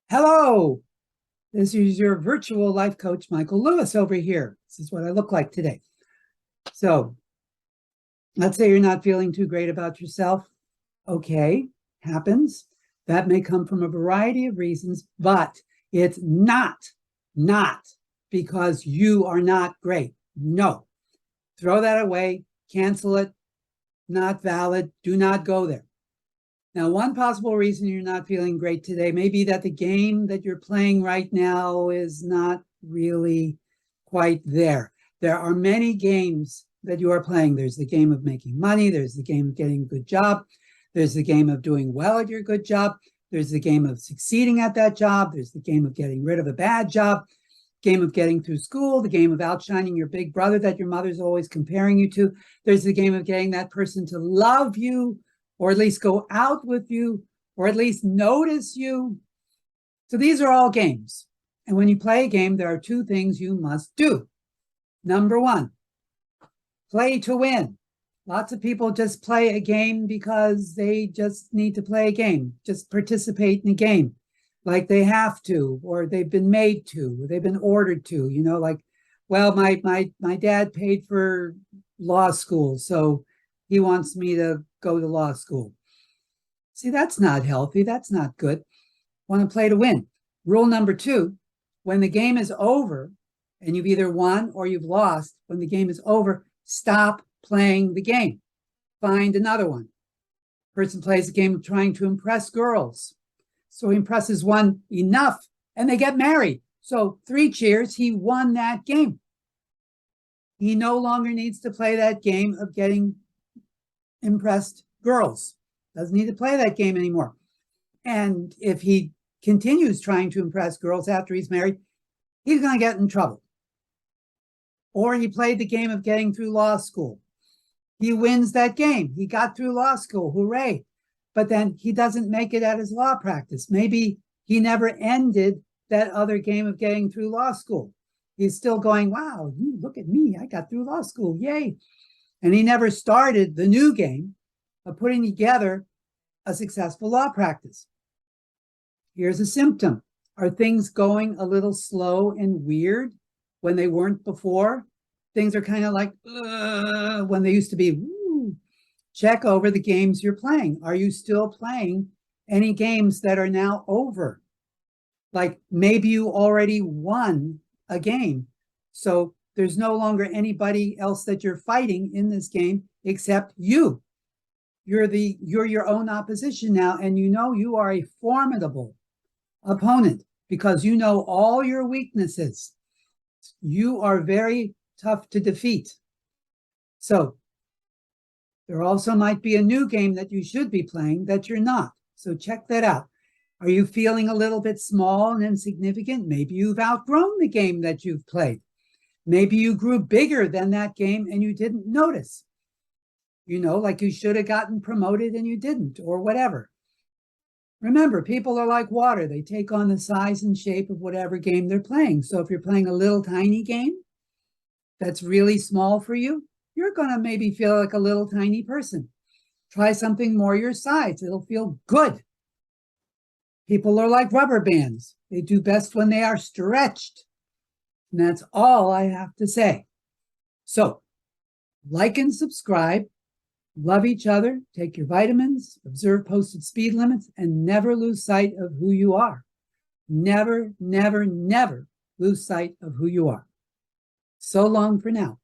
Hello, this is your virtual life coach, Michael Lewis, over here. This is what I look like today. So let's say you're not feeling too great about yourself. Okay, happens. That may come from a variety of reasons, but it's not because you are not great. No, throw that away, cancel it, not valid, do not go there. Now, one possible reason you're not feeling great today may be that the game that you're playing right now is not really quite there. There are many games that you are playing. There's the game of making money. There's the game of getting a good job. There's the game of doing well at your good job. There's the game of succeeding at that job. There's the game of getting rid of a bad job, game of getting through school, the game of outshining your big brother that your mother's always comparing you to. There's the game of getting that person to love you, or at least go out with you, or at least notice you. So these are all games. And when you play a game, there are two things you must do. Number one, play to win. Lots of people just play a game because they just need to play a game, just participate in a game like they have to, or they've been made to, or they've been ordered to, like, well, my dad paid for law school, so he wants me to go to law school. See, that's not healthy. That's not good. Want to play to win. Rule number two, when the game is over and you've either won or you've lost, when the game is over, stop playing the game. Find another one. Person plays a game of trying to impress girls. So he impresses one enough and they get married. So 3 cheers, he won that game. He no longer needs to play that game of getting impressed girls. Doesn't need to play that game anymore. And if he continues trying to impress girls after he's married, he's going to get in trouble. Or he played the game of getting through law school. He wins that game. He got through law school. Hooray. But then he doesn't make it at his law practice. Maybe he never ended that other game of getting through law school. He's still going, wow, look at me. I got through law school. Yay. And he never started the new game of putting together a successful law practice. Here's a symptom. Are things going a little slow and weird when they weren't before? Things are kind of like when they used to be. Woo. Check over the games you're playing. Are you still playing any games that are now over? Like maybe you already won a game. So there's no longer anybody else that you're fighting in this game except you. You're your own opposition now, and you are a formidable opponent because you know all your weaknesses. You are very tough to defeat. So there also might be a new game that you should be playing that you're not. So check that out. Are you feeling a little bit small and insignificant? Maybe you've outgrown the game that you've played. Maybe you grew bigger than that game and you didn't notice. Like you should have gotten promoted and you didn't, or whatever. Remember, people are like water. They take on the size and shape of whatever game they're playing. So if you're playing a little tiny game that's really small for you, you're going to maybe feel like a little tiny person. Try something more your size. It'll feel good. People are like rubber bands. They do best when they are stretched. And that's all I have to say. So, like and subscribe. Love each other, take your vitamins, observe posted speed limits, and never lose sight of who you are. Never, never, never lose sight of who you are. So long for now.